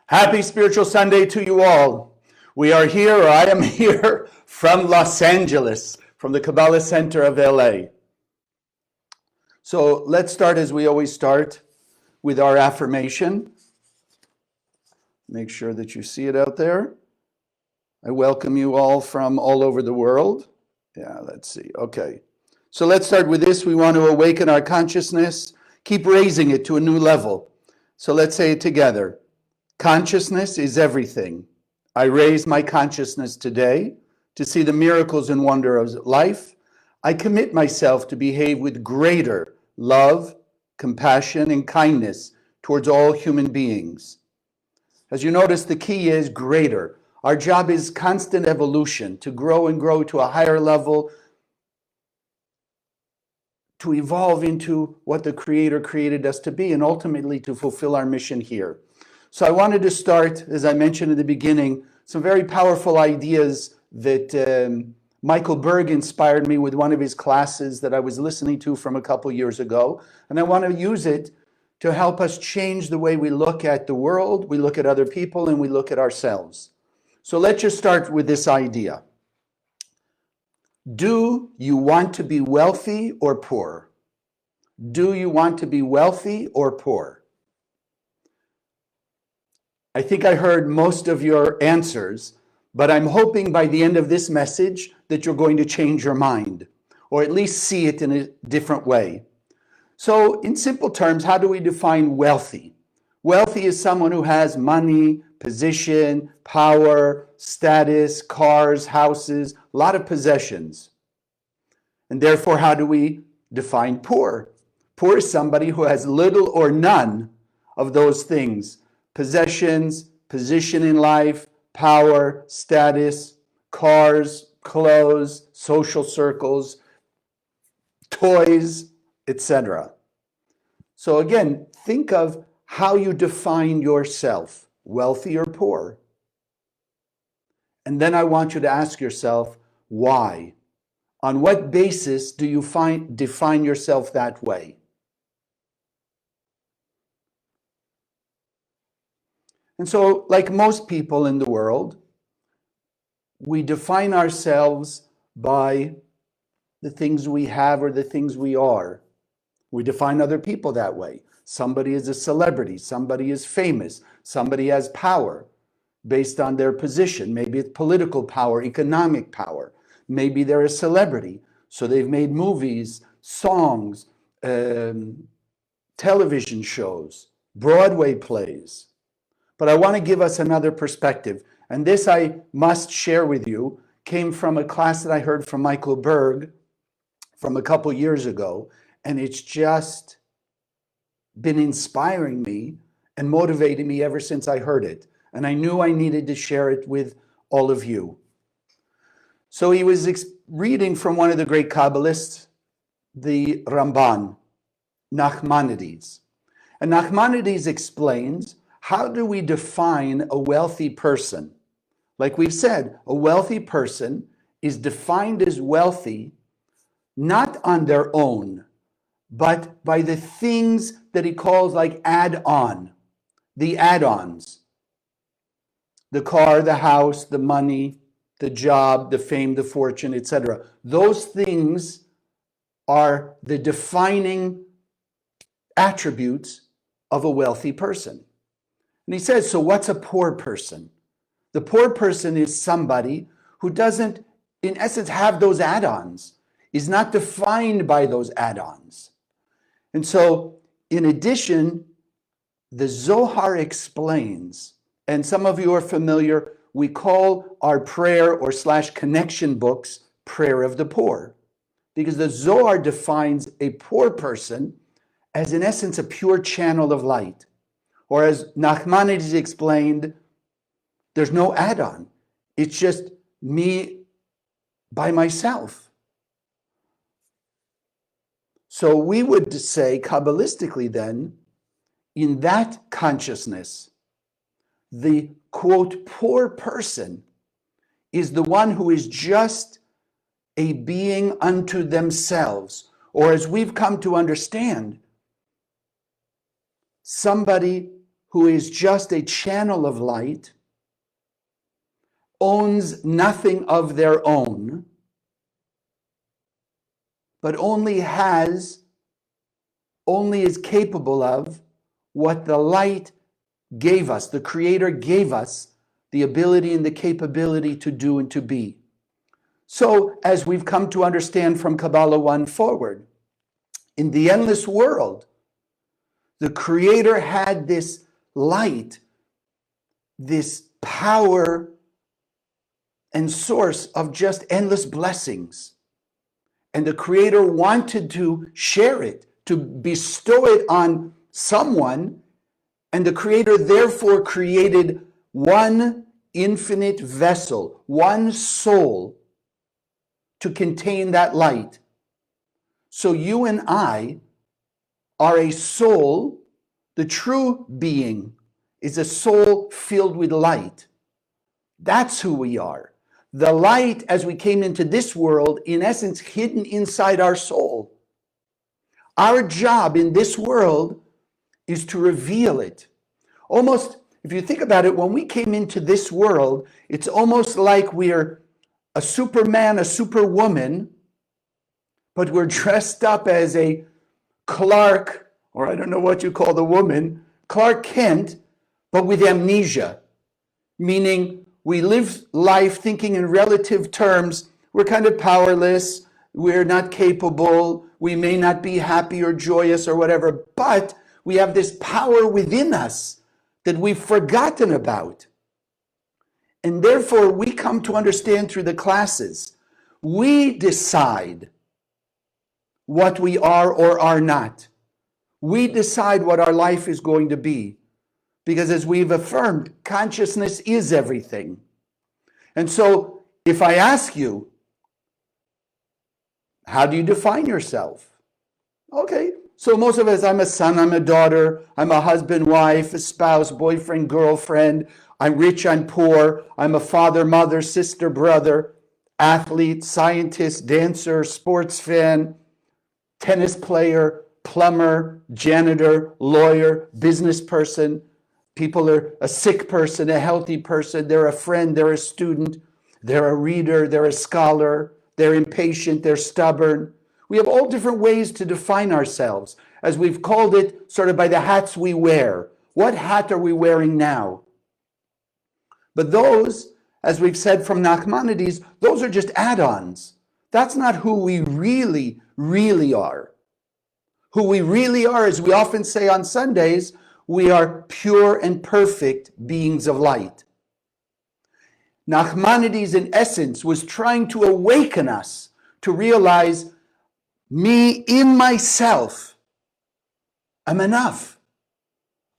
Happy Spiritual Sunday to you all. We are here, or I am here, from Los Angeles, from the Kabbalah Center of LA. So let's start as we always start with our affirmation. Make sure that you see it out there. I welcome you all from all over the world. Yeah, let's see. Okay. So let's start with this. We want to awaken our consciousness, keep raising it to a new level. So let's say it together. Consciousness is everything. I raise my consciousness today to see the miracles and wonder of life. I commit myself to behave with greater love, compassion, and kindness towards all human beings. As you notice, the key is greater. Our job is constant evolution, to grow and grow to a higher level, to evolve into what the Creator created us to be, and ultimately to fulfill our mission here. So I wanted to start, as I mentioned in the beginning, some very powerful ideas that Michael Berg inspired me with one of his classes that I was listening to from a couple years ago. And I want to use it to help us change the way we look at the world, we look at other people, and we look at ourselves. So let's just start with this idea. Do you want to be wealthy or poor? Do you want to be wealthy or poor? I think I heard most of your answers, but I'm hoping by the end of this message that you're going to change your mind, or at least see it in a different way. So in simple terms, how do we define wealthy? Wealthy is someone who has money, position, power, status, cars, houses, a lot of possessions. And therefore, how do we define poor? Poor is somebody who has little or none of those things. Possessions, position in life, power, status, cars, clothes, social circles, toys, etc. So again, think of how you define yourself, wealthy or poor. And then I want you to ask yourself, why? On what basis do you define yourself that way? And so, like most people in the world, we define ourselves by the things we have or the things we are. We define other people that way. Somebody is a celebrity, somebody is famous, somebody has power based on their position. Maybe it's political power, economic power. Maybe they're a celebrity, so they've made movies, songs, television shows, Broadway plays. But I want to give us another perspective. And this I must share with you, came from a class that I heard from Michael Berg from a couple years ago. And it's just been inspiring me and motivating me ever since I heard it. And I knew I needed to share it with all of you. So he was reading from one of the great Kabbalists, the Ramban, Nachmanides. And Nachmanides explains, how do we define a wealthy person? Like we've said, a wealthy person is defined as wealthy not on their own, but by the things that he calls like add-on, the add-ons. The car, the house, the money, the job, the fame, the fortune, etc. Those things are the defining attributes of a wealthy person. And he says, so what's a poor person? The poor person is somebody who doesn't, in essence, have those add-ons, is not defined by those add-ons. And so, in addition, the Zohar explains, and some of you are familiar, we call our prayer or / connection books prayer of the poor, because the Zohar defines a poor person as, in essence, a pure channel of light. Or as Nachmanides explained, there's no add-on. It's just me by myself. So we would say, Kabbalistically then, in that consciousness, the, quote, poor person is the one who is just a being unto themselves, or as we've come to understand, somebody who is just a channel of light, owns nothing of their own, but only is capable of what the light gave us, the Creator gave us the ability and the capability to do and to be. So, as we've come to understand from Kabbalah 1 forward, in the endless world, the Creator had this light, this power and source of just endless blessings. And the Creator wanted to share it, to bestow it on someone, and the Creator therefore created one infinite vessel, one soul to contain that light. So you and I are a soul. The true being is a soul filled with light. That's who we are. The light, as we came into this world, in essence, hidden inside our soul. Our job in this world is to reveal it. Almost, if you think about it, when we came into this world, it's almost like we're a Superman, a Superwoman, but we're dressed up as a Clark, or I don't know what you call the woman, Clark Kent, but with amnesia, meaning we live life thinking in relative terms. We're kind of powerless, we're not capable, we may not be happy or joyous or whatever, but we have this power within us that we've forgotten about. And therefore, we come to understand through the classes, we decide what we are or are not. We decide what our life is going to be. Because as we've affirmed, consciousness is everything. And so, if I ask you, how do you define yourself? Okay, so most of us, I'm a son, I'm a daughter, I'm a husband, wife, a spouse, boyfriend, girlfriend, I'm rich, I'm poor, I'm a father, mother, sister, brother, athlete, scientist, dancer, sports fan, tennis player, plumber, janitor, lawyer, business person. People are a sick person, a healthy person, they're a friend, they're a student, they're a reader, they're a scholar, they're impatient, they're stubborn. We have all different ways to define ourselves, as we've called it sort of by the hats we wear. What hat are we wearing now? But those, as we've said from Nachmanides, those are just add-ons. That's not who we really, really are. Who we really are, as we often say on Sundays, we are pure and perfect beings of light. Nachmanides, in essence, was trying to awaken us to realize, me in myself, I'm enough.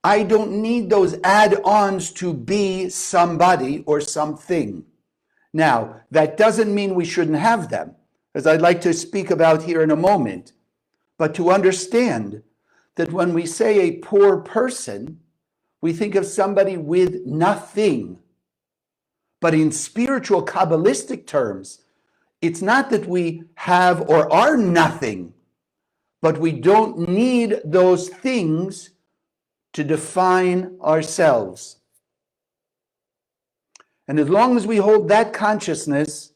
I don't need those add-ons to be somebody or something. Now, that doesn't mean we shouldn't have them, as I'd like to speak about here in a moment. But to understand that when we say a poor person, we think of somebody with nothing. But in spiritual Kabbalistic terms, it's not that we have or are nothing, but we don't need those things to define ourselves. And as long as we hold that consciousness,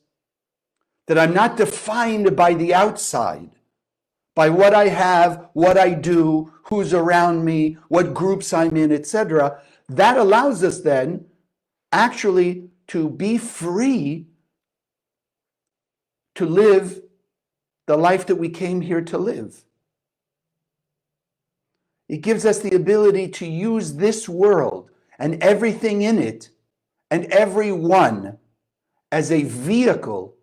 that I'm not defined by the outside, by what I have, what I do, who's around me, what groups I'm in, etc., that allows us then actually to be free to live the life that we came here to live. It gives us the ability to use this world and everything in it and everyone as a vehicle,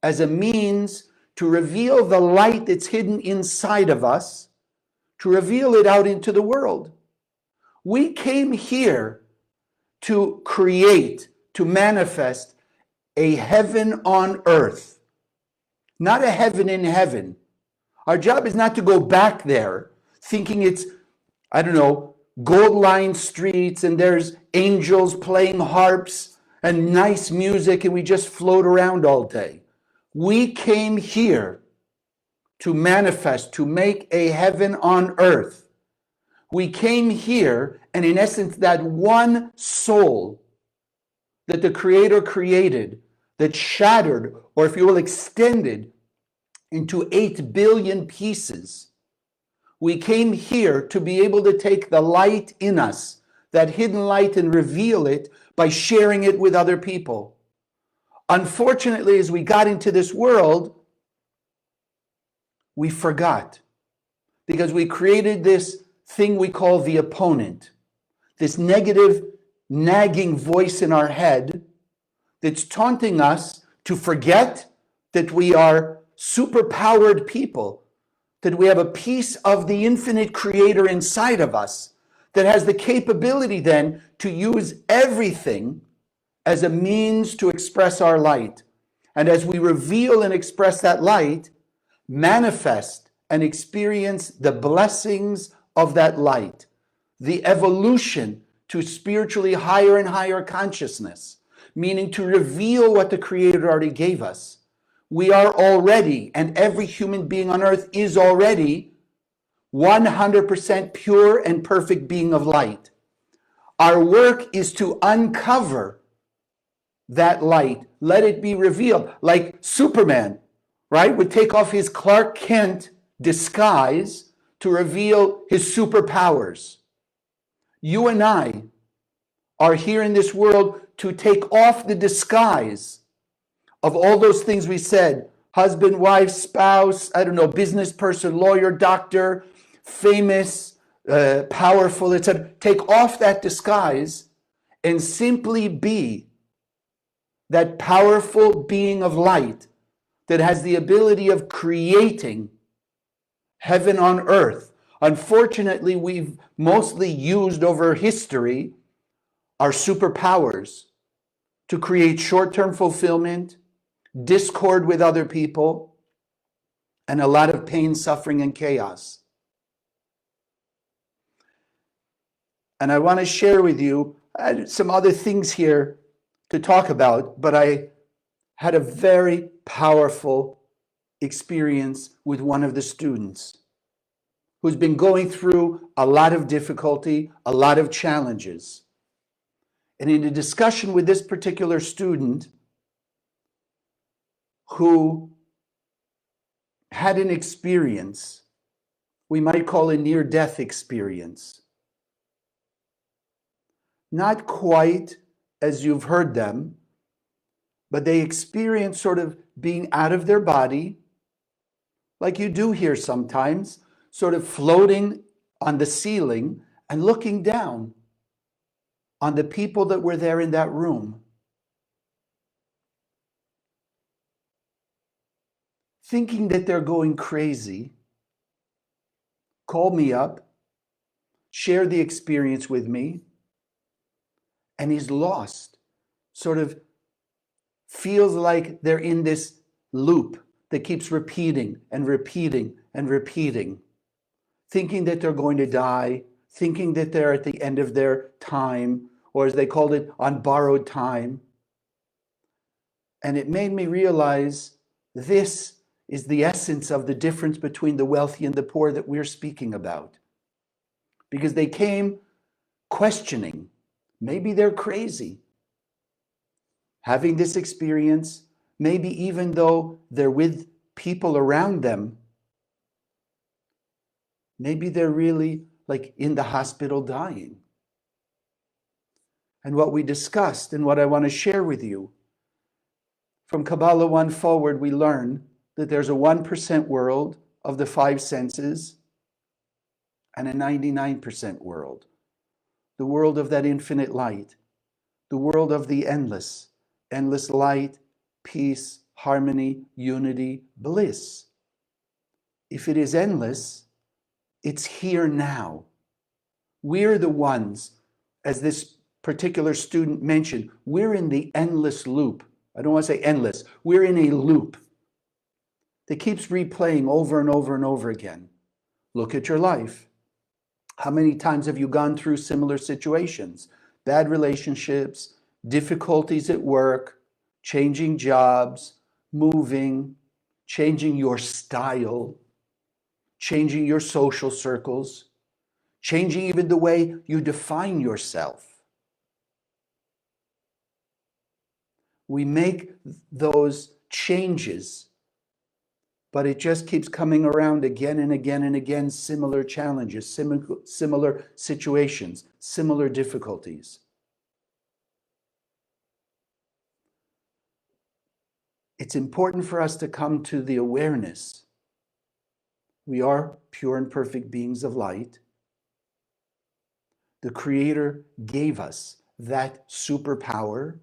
as a means to reveal the light that's hidden inside of us, to reveal it out into the world. We came here to create, to manifest a heaven on earth, not a heaven in heaven. Our job is not to go back there thinking it's, I don't know, gold-lined streets and there's angels playing harps and nice music and we just float around all day. We came here to manifest, to make a heaven on earth We came here, and in essence, that one soul that the Creator created, that shattered, or if you will, extended into 8 billion pieces. We came here to be able to take the light in us, that hidden light, and reveal it by sharing it with other people. Unfortunately, as we got into this world, we forgot, because we created this thing we call the opponent, this negative, nagging voice in our head that's taunting us to forget that we are superpowered people, that we have a piece of the infinite Creator inside of us that has the capability then to use everything as a means to express our light. And as we reveal and express that light, manifest and experience the blessings of that light, the evolution to spiritually higher and higher consciousness, meaning to reveal what the Creator already gave us. We are already, and every human being on earth is already 100% pure and perfect being of light. Our work is to uncover that light. Let it be revealed. Like Superman, right, would take off his Clark Kent disguise to reveal his superpowers. You and I are here in this world to take off the disguise of all those things we said: husband, wife, spouse, I don't know, business person, lawyer, doctor, famous, powerful, etc. Take off that disguise and simply be that powerful being of light that has the ability of creating heaven on earth. Unfortunately, we've mostly used over history our superpowers to create short-term fulfillment, discord with other people, and a lot of pain, suffering, and chaos. And I want to share with you some other things here to talk about, but I had a very powerful experience with one of the students who's been going through a lot of difficulty, a lot of challenges. And in a discussion with this particular student who had an experience we might call a near-death experience, not quite as you've heard them, but they experience sort of being out of their body, like you do here sometimes, sort of floating on the ceiling and looking down on the people that were there in that room, thinking that they're going crazy. Call me up, share the experience with me, and he's lost, sort of feels like they're in this loop that keeps repeating and repeating and repeating, thinking that they're going to die, thinking that they're at the end of their time, or as they called it, on borrowed time. And it made me realize this is the essence of the difference between the wealthy and the poor that we're speaking about. Because they came questioning, maybe they're crazy, having this experience, maybe even though they're with people around them, maybe they're really like in the hospital dying. And what we discussed and what I want to share with you, from Kabbalah 1 forward, we learn that there's a 1% world of the 5 senses and a 99% world, the world of that infinite light, the world of the endless light, peace, harmony, unity, bliss. If it is endless, it's here now. We're the ones, as this particular student mentioned, we're in the endless loop. I don't want to say endless. We're in a loop that keeps replaying over and over and over again. Look at your life. How many times have you gone through similar situations? Bad relationships, difficulties at work, changing jobs, moving, changing your style, changing your social circles, changing even the way you define yourself. We make those changes, but it just keeps coming around again and again and again, similar challenges, similar situations, similar difficulties. It's important for us to come to the awareness. We are pure and perfect beings of light. The Creator gave us that superpower.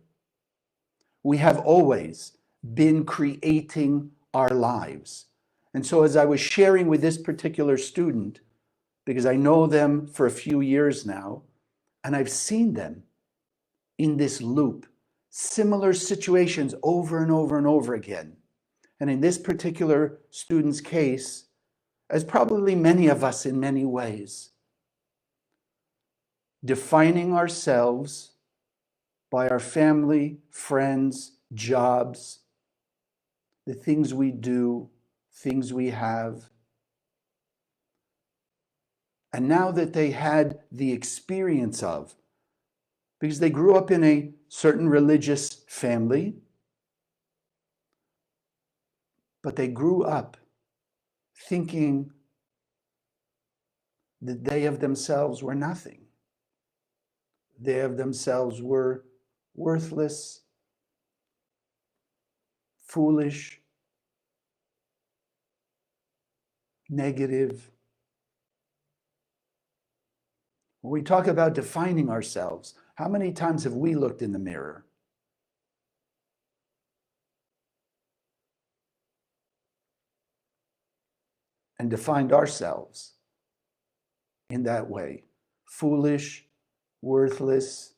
We have always been creating our lives. And so as I was sharing with this particular student, because I know them for a few years now, and I've seen them in this loop, similar situations over and over and over again. And in this particular student's case, as probably many of us in many ways, defining ourselves by our family, friends, jobs, the things we do, things we have. And now that they had the experience of, because they grew up in a certain religious family, but they grew up thinking that they of themselves were nothing. They of themselves were worthless, foolish, negative. When we talk about defining ourselves, how many times have we looked in the mirror? And defined ourselves in that way? Foolish, worthless,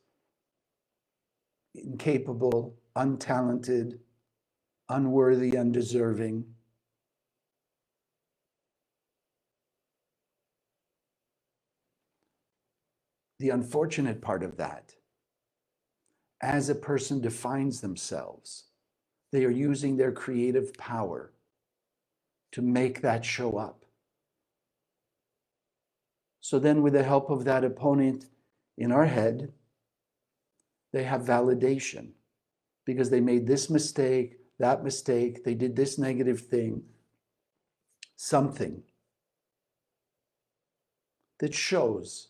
incapable, untalented, unworthy, undeserving. The unfortunate part of that, as a person defines themselves, they are using their creative power to make that show up. So then with the help of that opponent in our head, they have validation because they made this mistake, that mistake, they did this negative thing, something that shows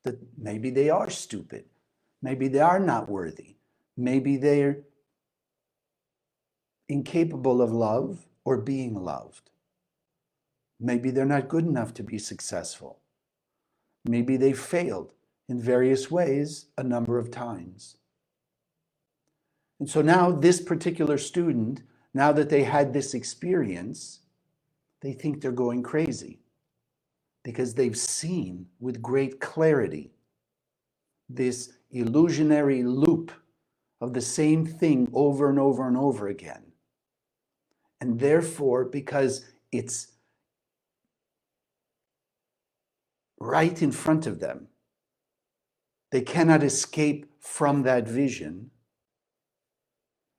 that maybe they are stupid, maybe they are not worthy, maybe they're incapable of love or being loved. Maybe they're not good enough to be successful. Maybe they failed in various ways a number of times. And so now this particular student, now that they had this experience, they think they're going crazy because they've seen with great clarity this illusionary loop of the same thing over and over and over again. And therefore, because it's right in front of them, they cannot escape from that vision.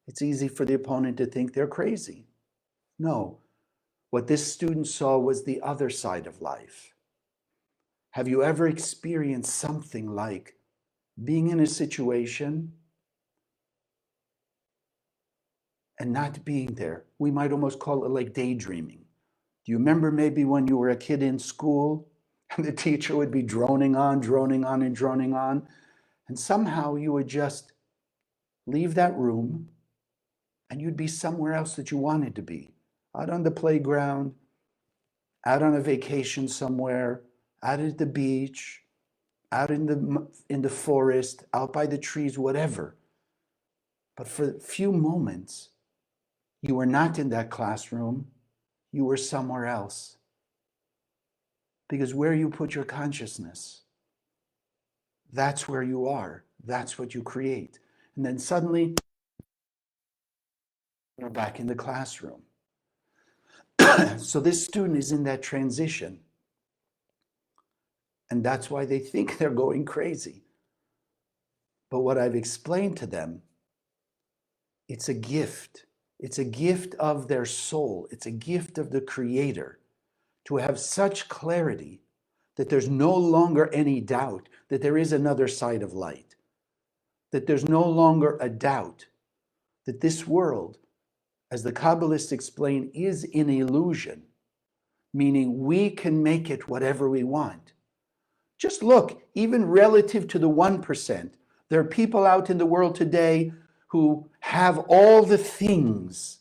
It's easy for the opponent to think they're crazy. No, what this student saw was the other side of life. Have you ever experienced something like being in a situation and not being there? We might almost call it like daydreaming. Do you remember maybe when you were a kid in school and the teacher would be droning on, and somehow you would just leave that room and you'd be somewhere else that you wanted to be, out on the playground, out on a vacation somewhere, out at the beach, out in the forest, out by the trees, whatever. But for a few moments, you were not in that classroom, you were somewhere else. Because where you put your consciousness, that's where you are. That's what you create. And then suddenly, you're back in the classroom. So this student is in that transition. And that's why they think they're going crazy. But what I've explained to them, it's a gift. It's a gift of their soul. It's a gift of the Creator to have such clarity that there's no longer any doubt that there is another side of light, that there's no longer a doubt that this world, as the Kabbalists explain, is an illusion, meaning we can make it whatever we want. Just look, even relative to the 1%, there are people out in the world today who have all the things.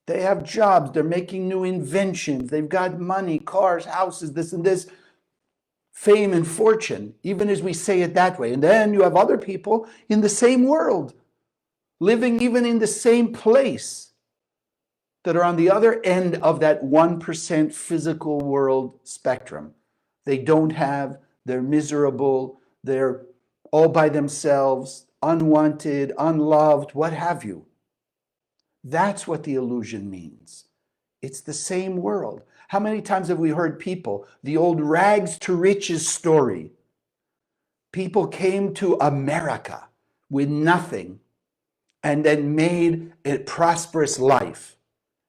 They have jobs, they're making new inventions, they've got money, cars, houses, this and this, fame and fortune, even as we say it that way. And then you have other people in the same world, living even in the same place, that are on the other end of that 1% physical world spectrum. They don't have, they're miserable, they're all by themselves, unwanted, unloved, what have you. That's what the illusion means. It's the same world. How many times have we heard people, the old rags to riches story? People came to America with nothing and then made a prosperous life.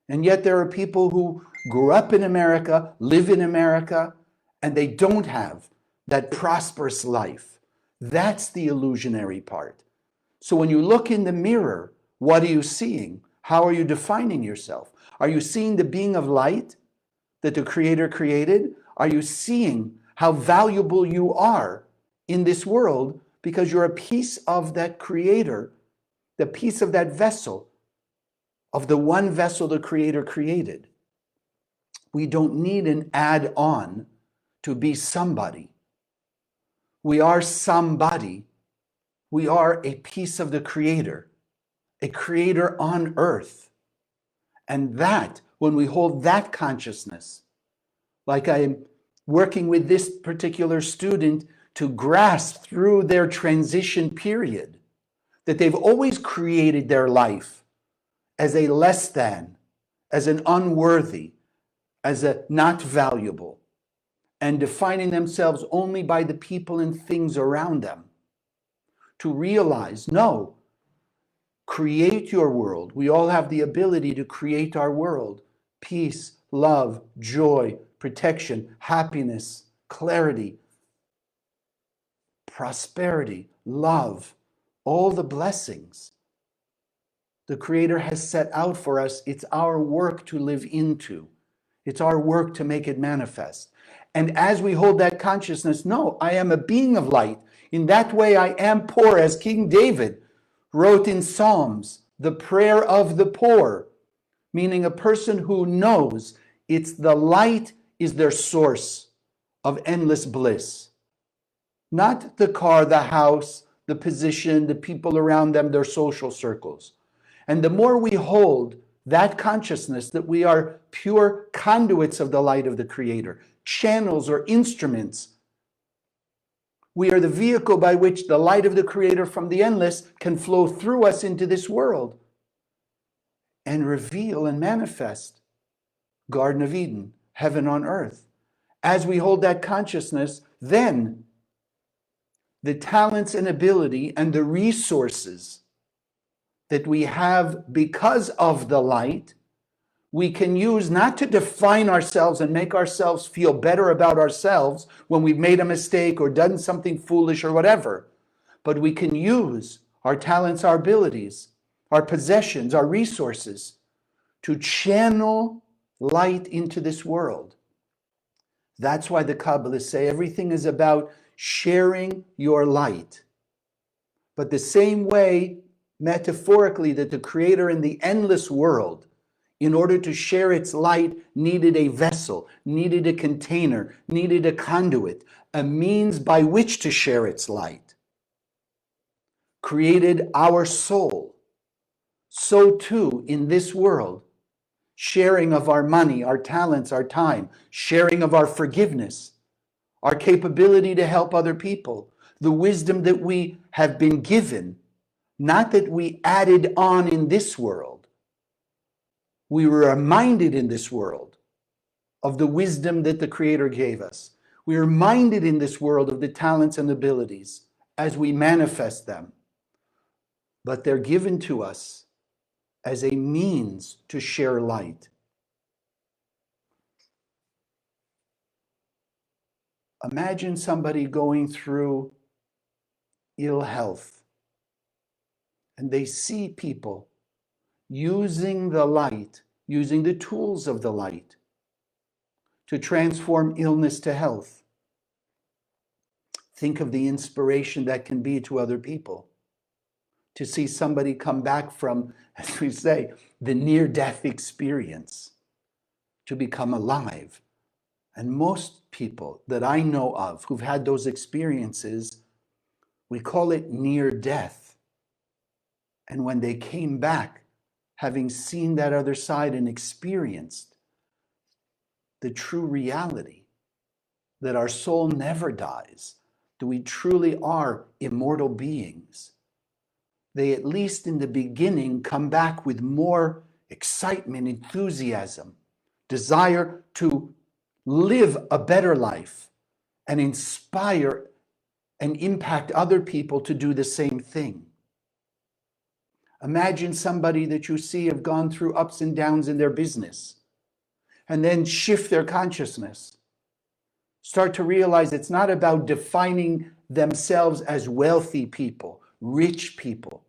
And yet there are people who grew up in America, live in America, and they don't have that prosperous life. That's the illusionary part. So when you look in the mirror, what are you seeing? How are you defining yourself? Are you seeing the being of light that the Creator created? Are you seeing how valuable you are in this world because you're a piece of that Creator, the piece of that vessel, of the one vessel the Creator created? We don't need an add-on to be somebody. We are somebody. We are a piece of the Creator, a Creator on earth. And that, when we hold that consciousness, like I am working with this particular student to grasp through their transition period, that they've always created their life as a less than, as an unworthy, as a not valuable, and defining themselves only by the people and things around them. To realize, no, create your world. We all have the ability to create our world. Peace, love, joy, protection, happiness, clarity, prosperity, love, all the blessings the Creator has set out for us. It's our work to live into. It's our work to make it manifest. And as we hold that consciousness, no, I am a being of light. In that way, I am poor, as King David wrote in Psalms, the prayer of the poor, meaning a person who knows it's the light is their source of endless bliss. Not the car, the house, the position, the people around them, their social circles. And the more we hold that consciousness that we are pure conduits of the light of the Creator, channels or instruments, we are the vehicle by which the light of the Creator from the endless can flow through us into this world and reveal and manifest Garden of Eden, heaven on earth. As we hold that consciousness, then the talents and ability and the resources that we have because of the light, we can use not to define ourselves and make ourselves feel better about ourselves when we've made a mistake or done something foolish or whatever, but we can use our talents, our abilities, our possessions, our resources to channel light into this world. That's why the Kabbalists say everything is about sharing your light. But the same way, metaphorically, that the Creator in the endless world, in order to share its light, needed a vessel, needed a container, needed a conduit, a means by which to share its light, created our soul. So too, in this world, sharing of our money, our talents, our time, sharing of our forgiveness, our capability to help other people, the wisdom that we have been given, not that we added on in this world. We were reminded in this world of the wisdom that the Creator gave us. We are reminded in this world of the talents and abilities as we manifest them. But they're given to us as a means to share light. Imagine somebody going through ill health, and they see people using the light, using the tools of the light to transform illness to health. Think of the inspiration that can be to other people. To see somebody come back from, as we say, the near-death experience, to become alive. And most people that I know of who've had those experiences, we call it near death. And when they came back, having seen that other side and experienced the true reality that our soul never dies, that we truly are immortal beings, they, at least in the beginning, come back with more excitement, enthusiasm, desire to live a better life and inspire and impact other people to do the same thing. Imagine somebody that you see have gone through ups and downs in their business and then shift their consciousness. Start to realize it's not about defining themselves as wealthy people, rich people,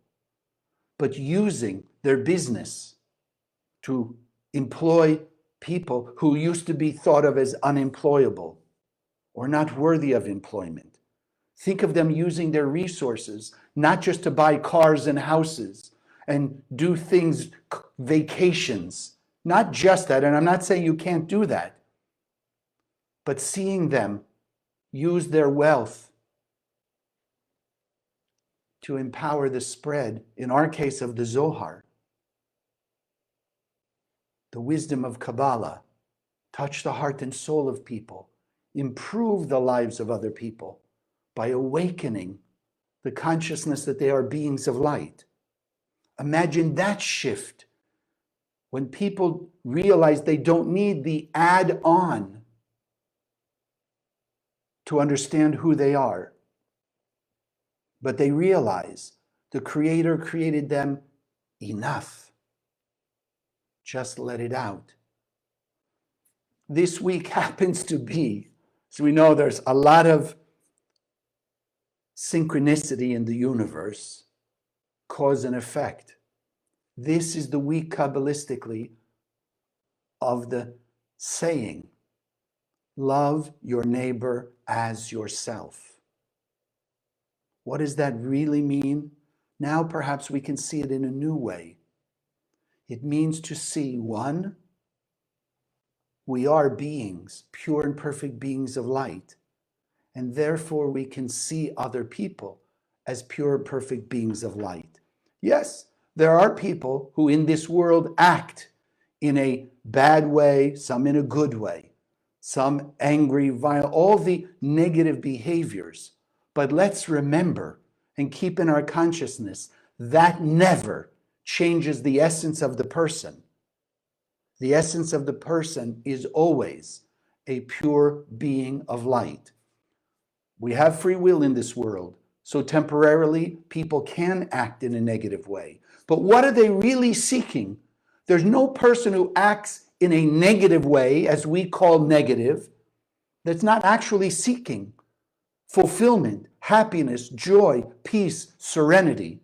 but using their business to employ people who used to be thought of as unemployable or not worthy of employment. Think of them using their resources, not just to buy cars and houses and do things, vacations, not just that, and I'm not saying you can't do that, but seeing them use their wealth to empower the spread, in our case of the Zohar, the wisdom of Kabbalah, touch the heart and soul of people, improve the lives of other people by awakening the consciousness that they are beings of light. Imagine that shift when people realize they don't need the add-on to understand who they are, but they realize the Creator created them enough. Just let it out. This week happens to be, so we know there's a lot of synchronicity in the universe, cause and effect. This is the week Kabbalistically of the saying, love your neighbor as yourself. What does that really mean? Now perhaps we can see it in a new way. It means to see, one, we are beings, pure and perfect beings of light, and therefore we can see other people as pure and perfect beings of light. Yes, there are people who in this world act in a bad way, some in a good way, some angry, violent, all the negative behaviors. But let's remember and keep in our consciousness that never changes the essence of the person. The essence of the person is always a pure being of light. We have free will in this world, so temporarily people can act in a negative way. But what are they really seeking? There's no person who acts in a negative way, as we call negative, that's not actually seeking fulfillment, happiness, joy, peace, serenity.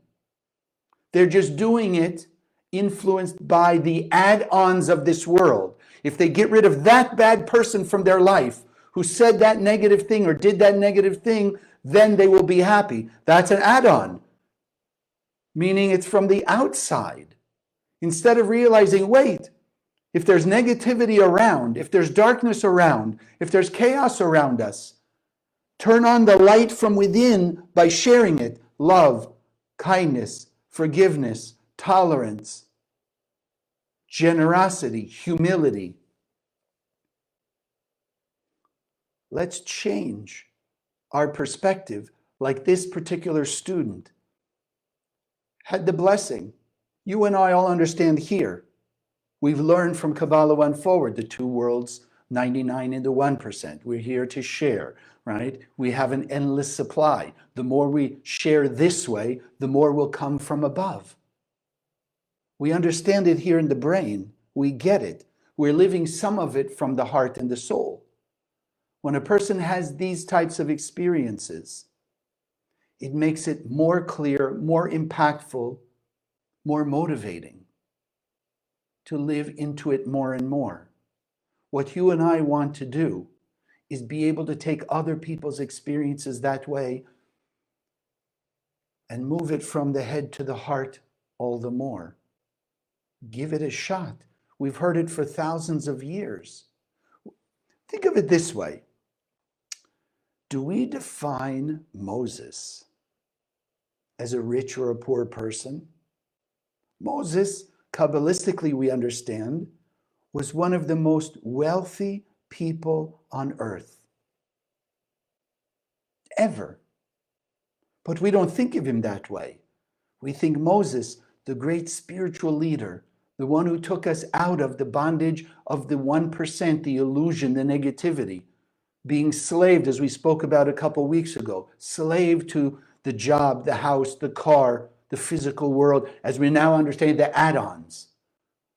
They're just doing it influenced by the add-ons of this world. If they get rid of that bad person from their life who said that negative thing or did that negative thing, then they will be happy. That's an add-on, meaning it's from the outside. Instead of realizing, wait, if there's negativity around, if there's darkness around, if there's chaos around us, turn on the light from within by sharing it. Love, kindness, forgiveness, tolerance, generosity, humility. Let's change our perspective, like this particular student had the blessing. You and I all understand here. We've learned from Kabbalah 1 forward, the two worlds, 99 into 1%. We're here to share, right? We have an endless supply. The more we share this way, the more will come from above. We understand it here in the brain. We get it. We're living some of it from the heart and the soul. When a person has these types of experiences, it makes it more clear, more impactful, more motivating to live into it more and more. What you and I want to do is be able to take other people's experiences that way and move it from the head to the heart all the more. Give it a shot. We've heard it for thousands of years. Think of it this way. Do we define Moses as a rich or a poor person? Moses, Kabbalistically we understand, was one of the most wealthy people on earth. Ever. But we don't think of him that way. We think Moses, the great spiritual leader, the one who took us out of the bondage of the 1%, the illusion, the negativity, being slaved, as we spoke about a couple weeks ago, slave to the job, the house, the car, the physical world, as we now understand the add-ons.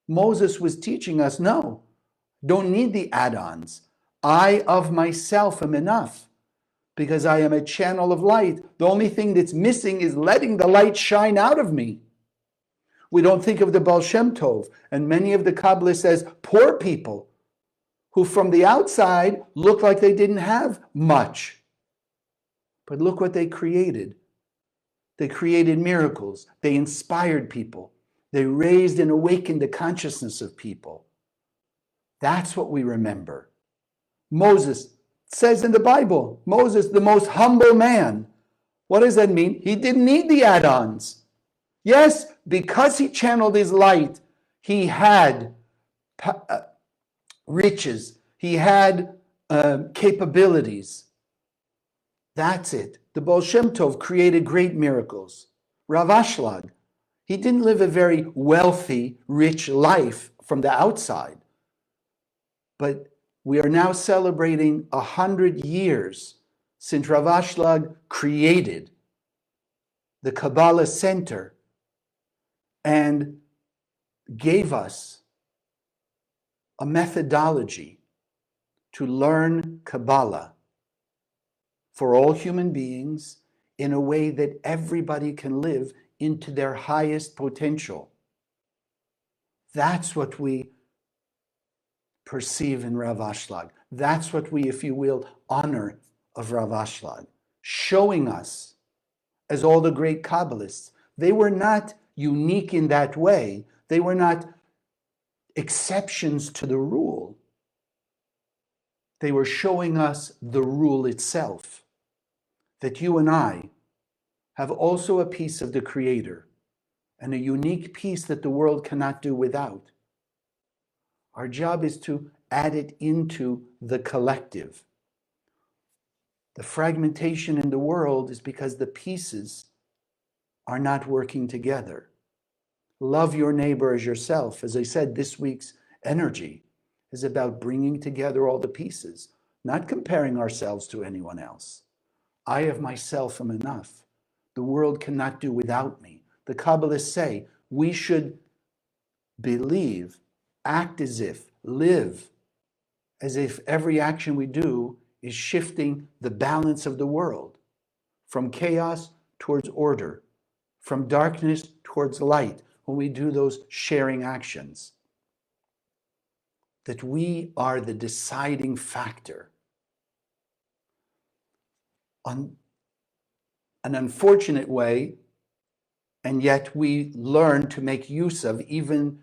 Moses was teaching us, no, don't need the add-ons. I of myself am enough because I am a channel of light. The only thing that's missing is letting the light shine out of me. We don't think of the Baal Shem Tov, and many of the Kabbalists as poor people who from the outside look like they didn't have much. But look what they created. They created miracles. They inspired people. They raised and awakened the consciousness of people. That's what we remember. Moses says in the Bible, Moses, the most humble man. What does that mean? He didn't need the add-ons. Yes, because he channeled his light, he had riches. He had capabilities. That's it. The Baal Shem Tov created great miracles. Rav Ashlag, he didn't live a very wealthy, rich life from the outside. But we are now celebrating 100 years since Rav Ashlag created the Kabbalah Center and gave us a methodology to learn Kabbalah for all human beings in a way that everybody can live into their highest potential. That's what we perceive in Rav Ashlag. That's what we, if you will, honor of Rav Ashlag, showing us, as all the great Kabbalists, they were not unique in that way. They were not exceptions to the rule. They were showing us the rule itself, that you and I have also a piece of the Creator and a unique piece that the world cannot do without. Our job is to add it into the collective. The fragmentation in the world is because the pieces are not working together. Love your neighbor as yourself. As I said, this week's energy is about bringing together all the pieces, not comparing ourselves to anyone else. I of myself am enough. The world cannot do without me. The Kabbalists say we should believe, act as if, live as if every action we do is shifting the balance of the world from chaos towards order, from darkness towards light, when we do those sharing actions. That we are the deciding factor. On an unfortunate way, and yet we learn to make use of even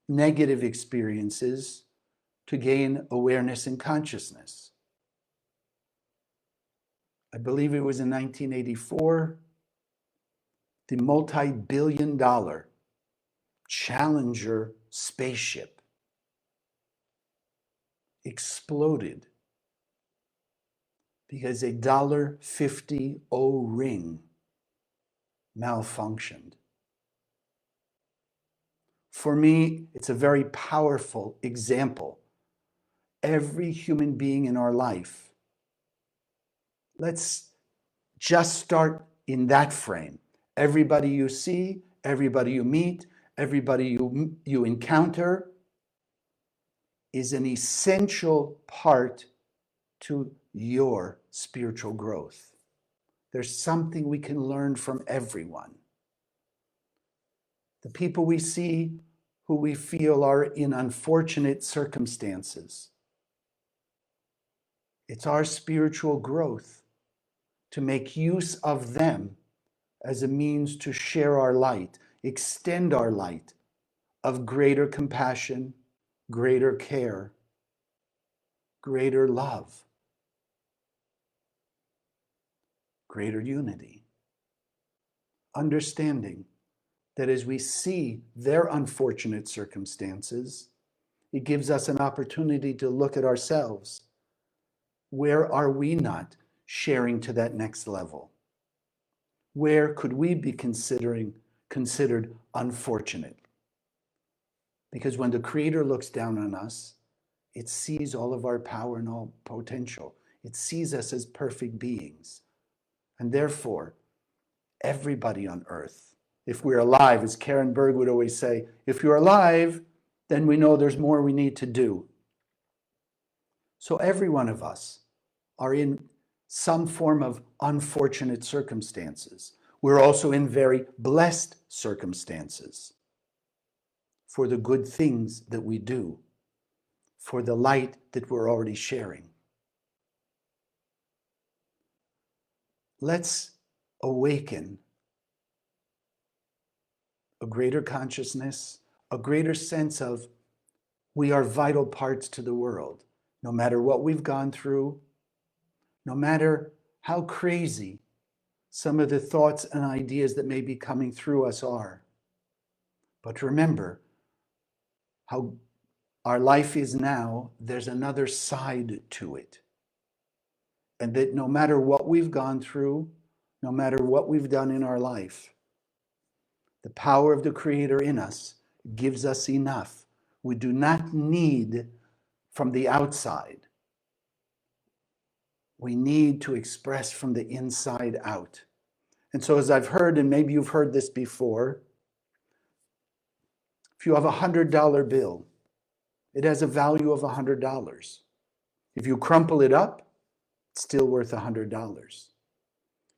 negative experiences to gain awareness and consciousness. I believe it was in 1984, the multi-billion-dollar Challenger spaceship exploded because a $1.50 O-ring malfunctioned. For me, it's a very powerful example. Every human being in our life, let's just start in that frame. Everybody you see, everybody you meet, everybody you encounter is an essential part to your spiritual growth. There's something we can learn from everyone. The people we see who we feel are in unfortunate circumstances, it's our spiritual growth to make use of them as a means to share our light, extend our light of greater compassion, greater care, greater love, greater unity. Understanding that as we see their unfortunate circumstances, it gives us an opportunity to look at ourselves. Where are we not sharing to that next level? Where could we be considered unfortunate? Because when the Creator looks down on us, it sees all of our power and all potential. It sees us as perfect beings. And therefore, everybody on earth, if we're alive, as Karen Berg would always say, if you're alive, then we know there's more we need to do. So every one of us are in some form of unfortunate circumstances. We're also in very blessed circumstances for the good things that we do, for the light that we're already sharing. Let's awaken a greater consciousness, a greater sense of we are vital parts to the world. No matter what we've gone through, no matter how crazy some of the thoughts and ideas that may be coming through us are. But remember how our life is now, there's another side to it. And that no matter what we've gone through, no matter what we've done in our life, the power of the Creator in us gives us enough. We do not need from the outside. We need to express from the inside out. And so as I've heard, and maybe you've heard this before, if you have a $100 bill, it has a value of $100. If you crumple it up, it's still worth $100.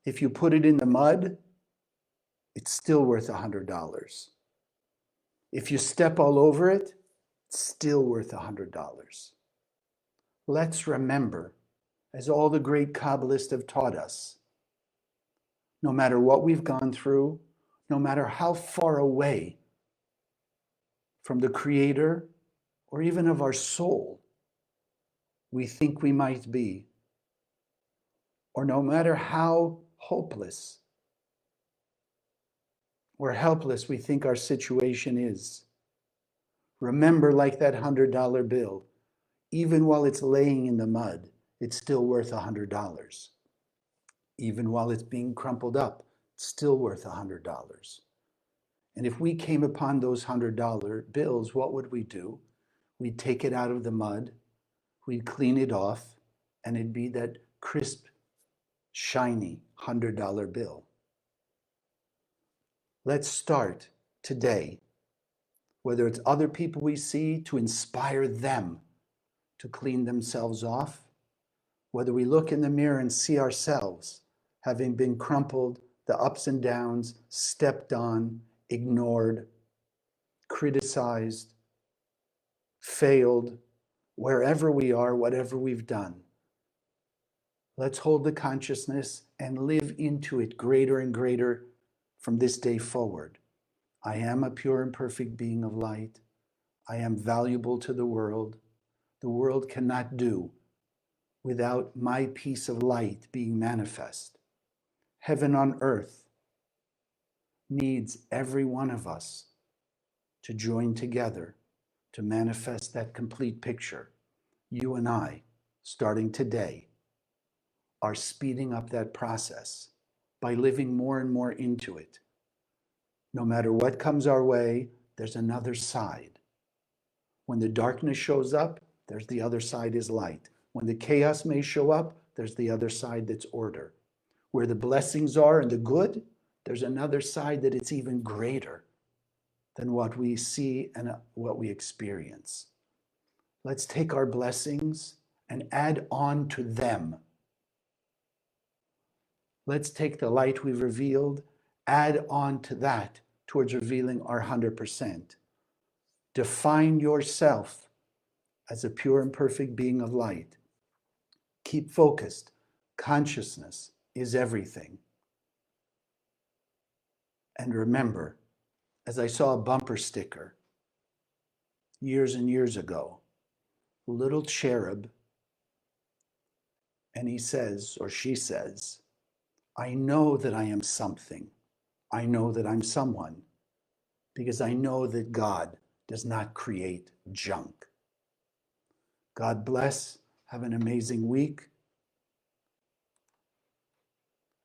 If you put it in the mud, it's still worth $100. If you step all over it, it's still worth $100. Let's remember, as all the great Kabbalists have taught us, no matter what we've gone through, no matter how far away from the Creator or even of our soul we think we might be, or no matter how hopeless or helpless we think our situation is, remember, like that $100 bill, even while it's laying in the mud, it's still worth $100. Even while it's being crumpled up, it's still worth $100. And if we came upon those $100 bills, what would we do? We'd take it out of the mud, we'd clean it off, and it'd be that crisp, shiny $100 bill. Let's start today, whether it's other people we see, to inspire them to clean themselves off, whether we look in the mirror and see ourselves having been crumpled, the ups and downs, stepped on, ignored, criticized, failed, wherever we are, whatever we've done. Let's hold the consciousness and live into it greater and greater from this day forward. I am a pure and perfect being of light. I am valuable to the world. The world cannot do without my piece of light being manifest. Heaven on earth needs every one of us to join together to manifest that complete picture. You and I, starting today, are speeding up that process by living more and more into it. No matter what comes our way, there's another side. When the darkness shows up, there's the other side is light. When the chaos may show up, there's the other side that's order. Where the blessings are and the good, there's another side that it's even greater than what we see and what we experience. Let's take our blessings and add on to them. Let's take the light we've revealed, add on to that towards revealing our 100%. Define yourself as a pure and perfect being of light. Keep focused. Consciousness is everything. And remember, as I saw a bumper sticker years and years ago, a little cherub, and he says, or she says, I know that I am something. I know that I'm someone, because I know that God does not create junk. God bless. Have an amazing week.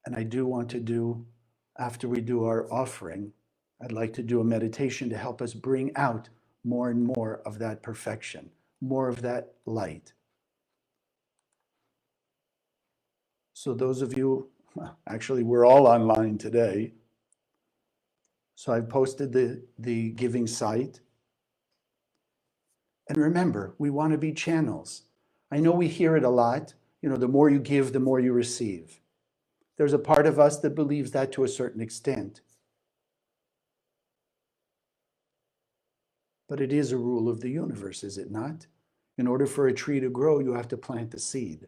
And I do want to do, after we do our offering, I'd like to do a meditation to help us bring out more and more of that perfection, more of that light. So those of you, actually we're all online today. So I've posted the giving site. And remember, we want to be channels. I know we hear it a lot, the more you give, the more you receive. There's a part of us that believes that to a certain extent. But it is a rule of the universe, is it not? In order for a tree to grow, you have to plant the seed.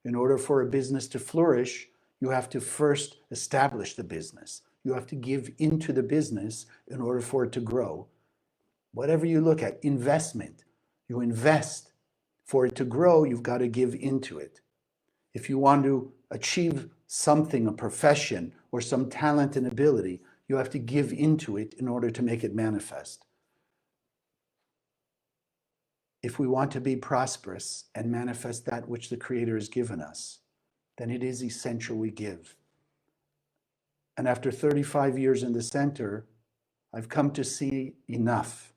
In order for a business to flourish, you have to first establish the business. You have to give into the business in order for it to grow. Whatever you look at, investment, you invest. For it to grow, you've got to give into it. If you want to achieve something, a profession, or some talent and ability, you have to give into it in order to make it manifest. If we want to be prosperous and manifest that which the Creator has given us, then it is essential we give. And after 35 years in the center, I've come to see enough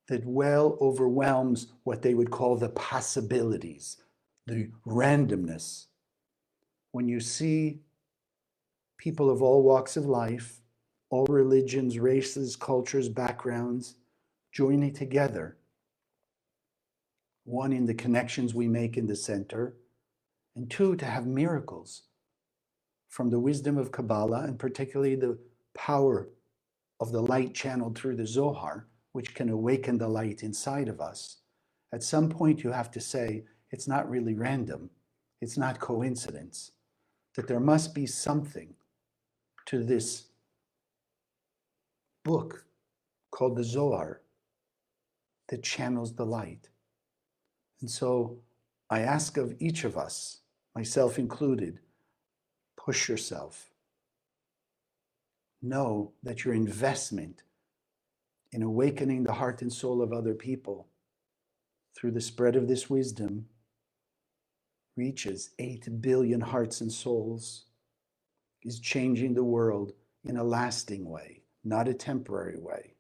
that well overwhelms what they would call the possibilities, the randomness. When you see people of all walks of life, all religions, races, cultures, backgrounds, joining together, one, in the connections we make in the center, and two, to have miracles from the wisdom of Kabbalah, and particularly the power of the light channeled through the Zohar, which can awaken the light inside of us. At some point you have to say, it's not really random, it's not coincidence, that there must be something to this book called the Zohar that channels the light. And so I ask of each of us, myself included, push yourself. Know that your investment in awakening the heart and soul of other people through the spread of this wisdom reaches 8 billion hearts and souls, is changing the world in a lasting way, not a temporary way,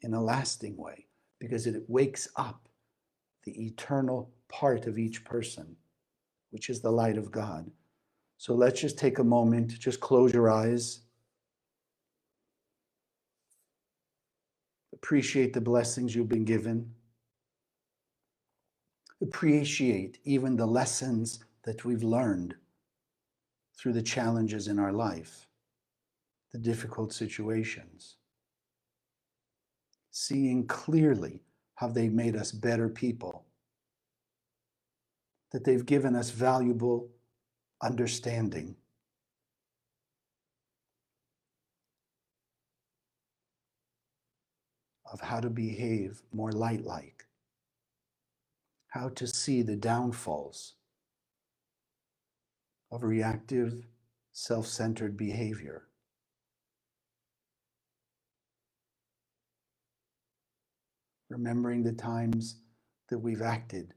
in a lasting way, because it wakes up the eternal part of each person, which is the light of God. So let's just take a moment, just close your eyes. Appreciate the blessings you've been given. Appreciate even the lessons that we've learned through the challenges in our life, the difficult situations. Seeing clearly how they've made us better people, that they've given us valuable understanding. Of how to behave more light-like, how to see the downfalls of reactive, self-centered behavior. Remembering the times that we've acted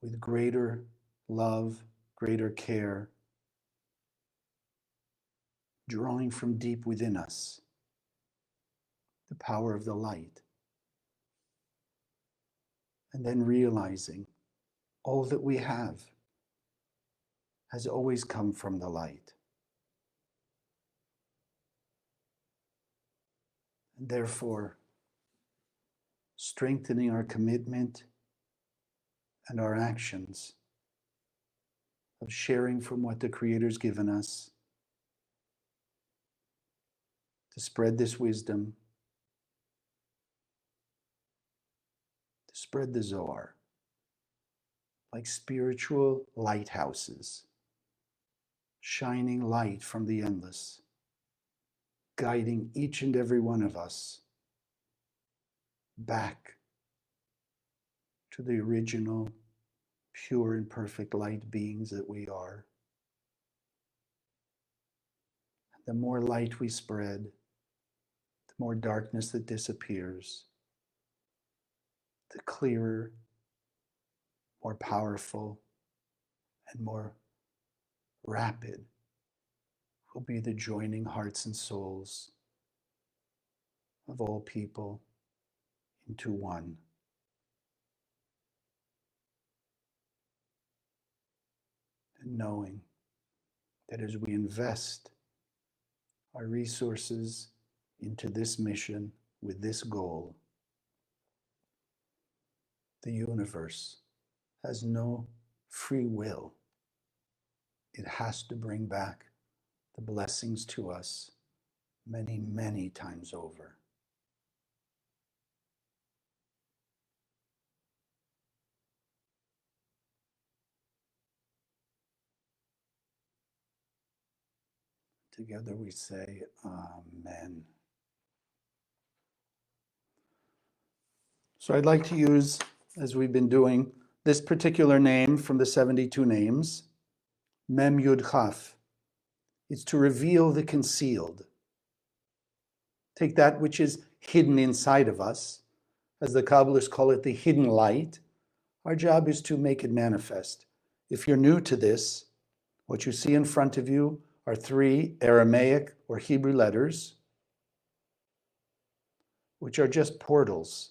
with greater love, greater care, drawing from deep within us the power of the light. And then realizing all that we have has always come from the light. And therefore, strengthening our commitment and our actions of sharing from what the Creator's given us to spread this wisdom, to spread the Zohar, like spiritual lighthouses, shining light from the endless, guiding each and every one of us back to the original, pure and perfect light beings that we are. The more light we spread, the more darkness that disappears, the clearer, more powerful, and more rapid will be the joining hearts and souls of all people into one. And knowing that as we invest our resources into this mission with this goal, the universe has no free will. It has to bring back the blessings to us many, many times over. Together we say, Amen. So I'd like to use, as we've been doing, this particular name from the 72 names, Mem Yud Chaf. It's to reveal the concealed. Take that which is hidden inside of us, as the Kabbalists call it, the hidden light. Our job is to make it manifest. If you're new to this, what you see in front of you are 3 Aramaic or Hebrew letters, which are just portals.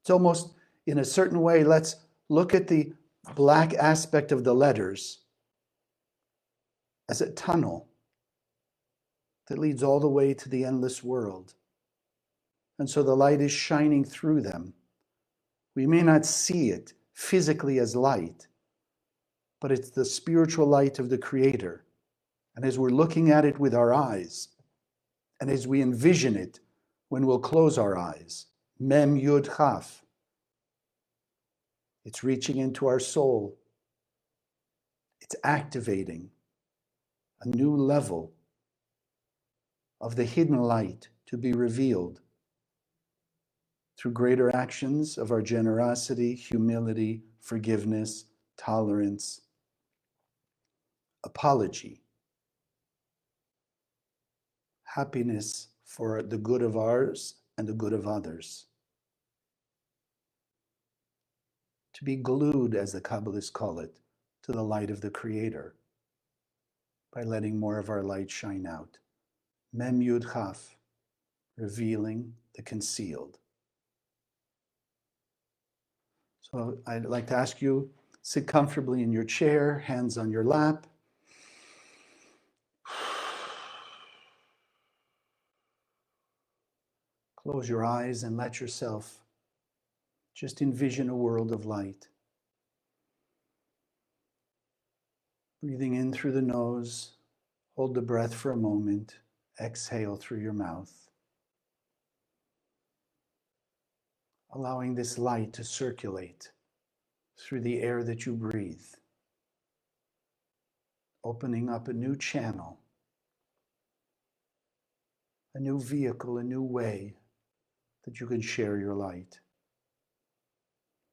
It's almost, in a certain way, let's look at the black aspect of the letters as a tunnel that leads all the way to the endless world. And so the light is shining through them. We may not see it physically as light, but it's the spiritual light of the Creator. And as we're looking at it with our eyes, and as we envision it when we'll close our eyes, Mem Yud Chaf, it's reaching into our soul. It's activating a new level of the hidden light to be revealed through greater actions of our generosity, humility, forgiveness, tolerance, apology, happiness for the good of ours and the good of others. To be glued, as the Kabbalists call it, to the light of the Creator by letting more of our light shine out. Mem Yud Chaf, revealing the concealed. So I'd like to ask you, sit comfortably in your chair, hands on your lap. Close your eyes and let yourself just envision a world of light. Breathing in through the nose, hold the breath for a moment, exhale through your mouth. Allowing this light to circulate through the air that you breathe, opening up a new channel, a new vehicle, a new way that you can share your light,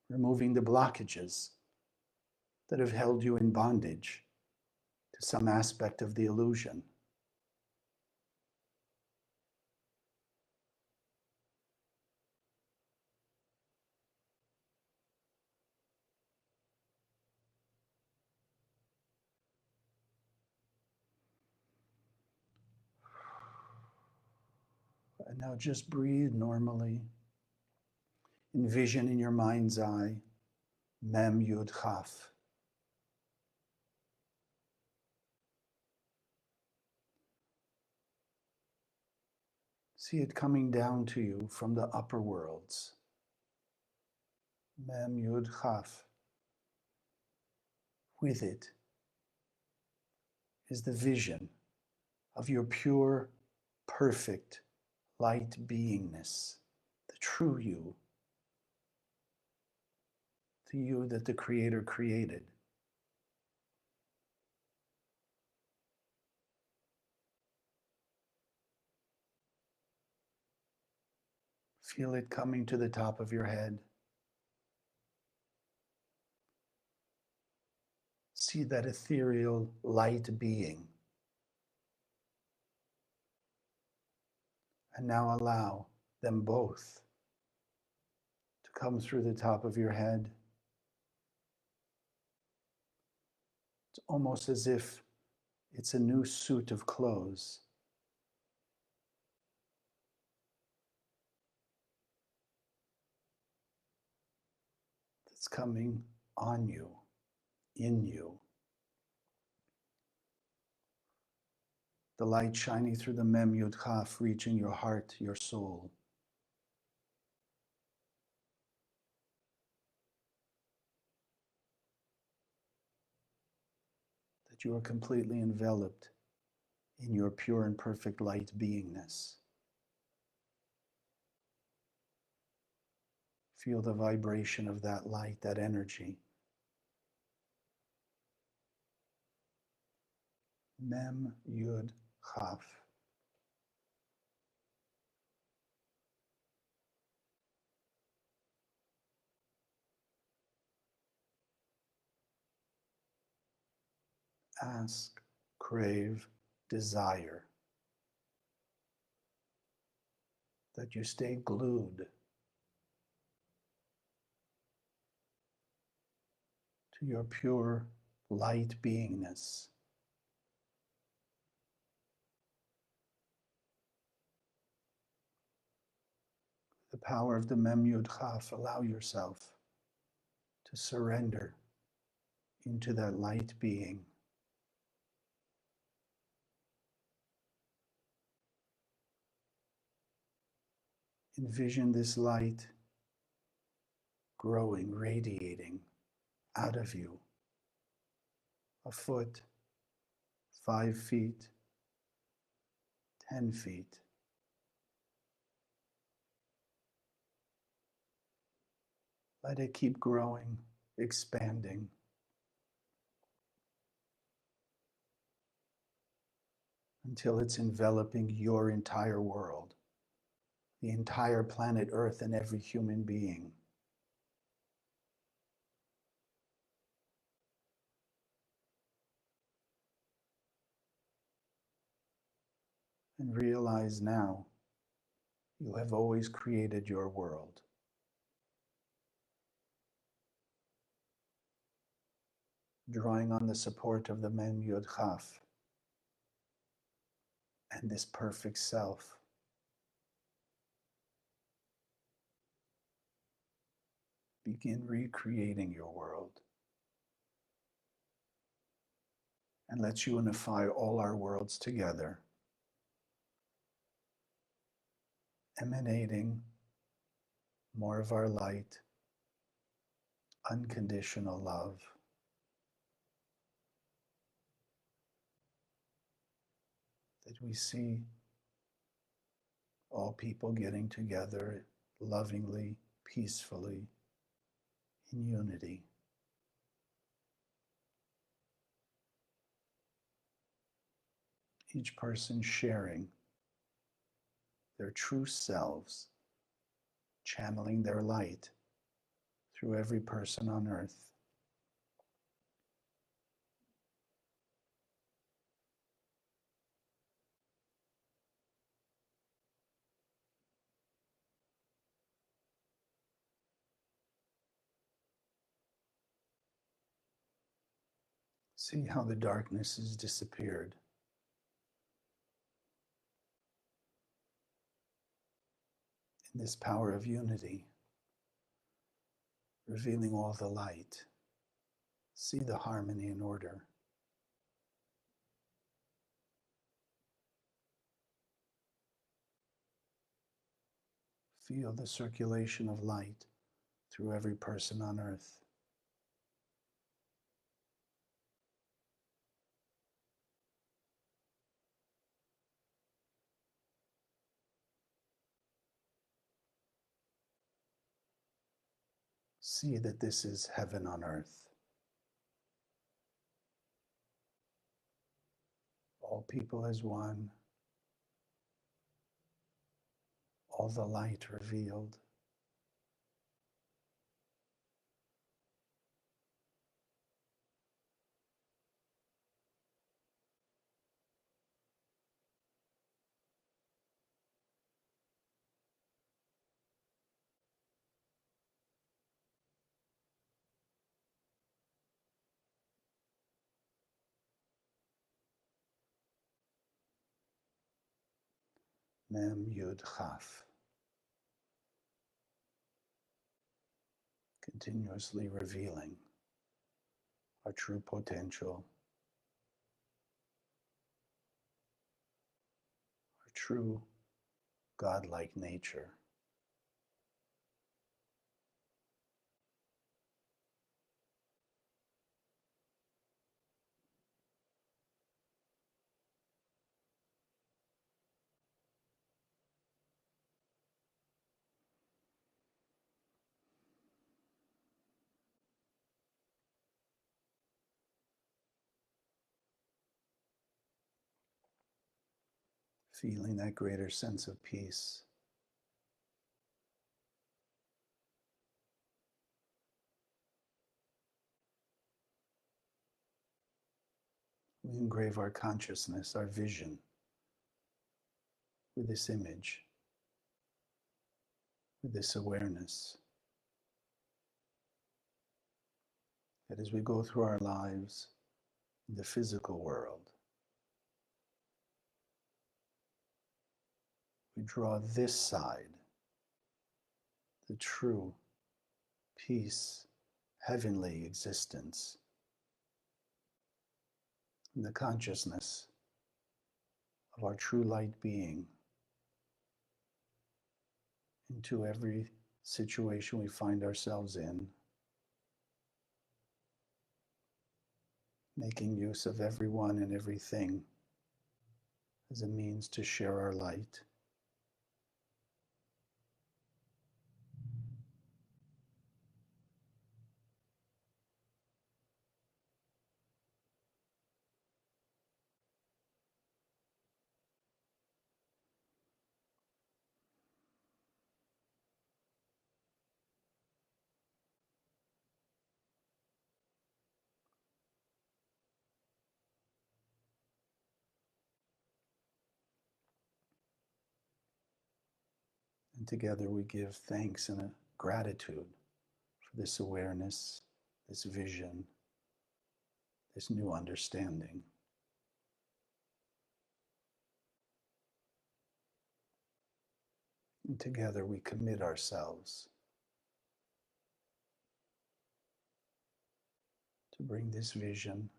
removing the blockages that have held you in bondage to some aspect of the illusion. And now just breathe normally. Envision in your mind's eye, Mem Yud Chaf. See it coming down to you from the upper worlds. Mem Yud Chaf. With it is the vision of your pure, perfect light beingness, the true you, the you that the Creator created. Feel it coming to the top of your head. See that ethereal light being. And now allow them both to come through the top of your head. It's almost as if it's a new suit of clothes. That's coming on you, in you. The light shining through the Mem Yud Chaf, reaching your heart, your soul. That you are completely enveloped in your pure and perfect light beingness. Feel the vibration of that light, that energy. Mem Yud Chaf. Ask, crave, desire that you stay glued to your pure light beingness. The power of the Mem Yud Chaf, allow yourself to surrender into that light being. Envision this light growing, radiating out of you. A foot, 5 feet, 10 feet. Let it keep growing, expanding. Until it's enveloping your entire world, the entire planet Earth and every human being. And realize now, you have always created your world. Drawing on the support of the Mem Yud Chaf and this perfect self. Begin recreating your world. And let's unify all our worlds together, emanating more of our light, unconditional love. That we see all people getting together lovingly, peacefully, in unity. Each person sharing their true selves, channeling their light through every person on earth. See how the darkness has disappeared. In this power of unity, revealing all the light. See the harmony and order. Feel the circulation of light through every person on earth. See that this is heaven on earth. All people as one, all the light revealed. Mem Yud Chaf. Continuously revealing our true potential, our true godlike nature. Feeling that greater sense of peace. We engrave our consciousness, our vision, with this image, with this awareness. That as we go through our lives in the physical world, we draw this side, the true peace, heavenly existence, in the consciousness of our true light being into every situation we find ourselves in, making use of everyone and everything as a means to share our light. And together we give thanks and a gratitude for this awareness, this vision, this new understanding. And together we commit ourselves to bring this vision,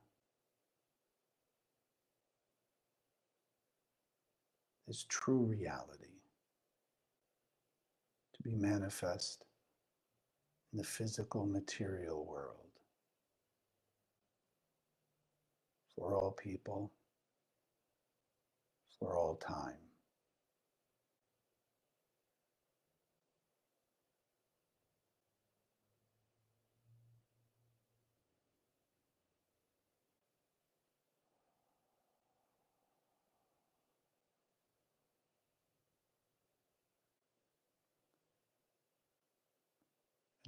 this true reality, to be manifest in the physical material world for all people, for all time.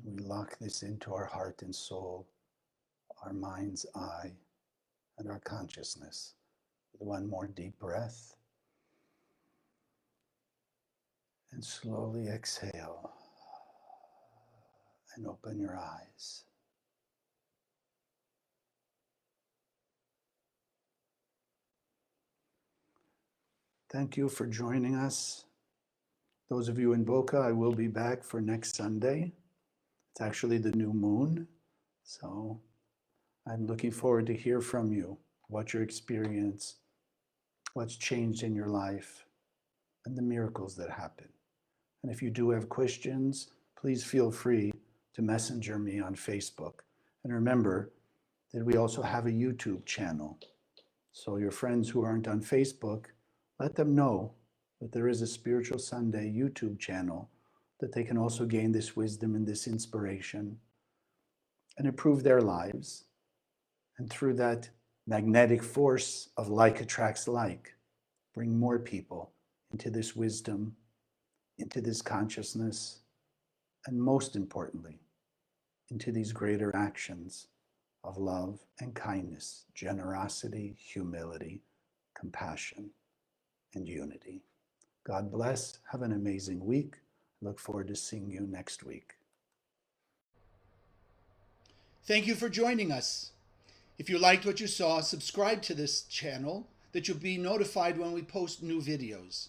And we lock this into our heart and soul, our mind's eye, and our consciousness. With one more deep breath. And slowly exhale and open your eyes. Thank you for joining us. Those of you in Boca, I will be back for next Sunday. It's actually the new moon, so I'm looking forward to hear from you, what your experience, what's changed in your life, and the miracles that happen. And if you do have questions, please feel free to messenger me on Facebook. And remember that we also have a YouTube channel. So your friends who aren't on Facebook, let them know that there is a Spiritual Sunday YouTube channel that they can also gain this wisdom and this inspiration and improve their lives. And through that magnetic force of like attracts like, bring more people into this wisdom, into this consciousness, and most importantly, into these greater actions of love and kindness, generosity, humility, compassion, and unity. God bless. Have an amazing week. I look forward to seeing you next week. Thank you for joining us. If you liked what you saw, subscribe to this channel that you'll be notified when we post new videos.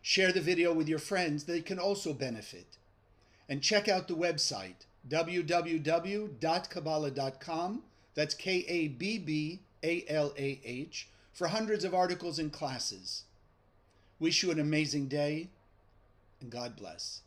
Share the video with your friends, they can also benefit. And check out the website, www.kabbalah.com, that's Kabbalah, for hundreds of articles and classes. Wish you an amazing day, and God bless.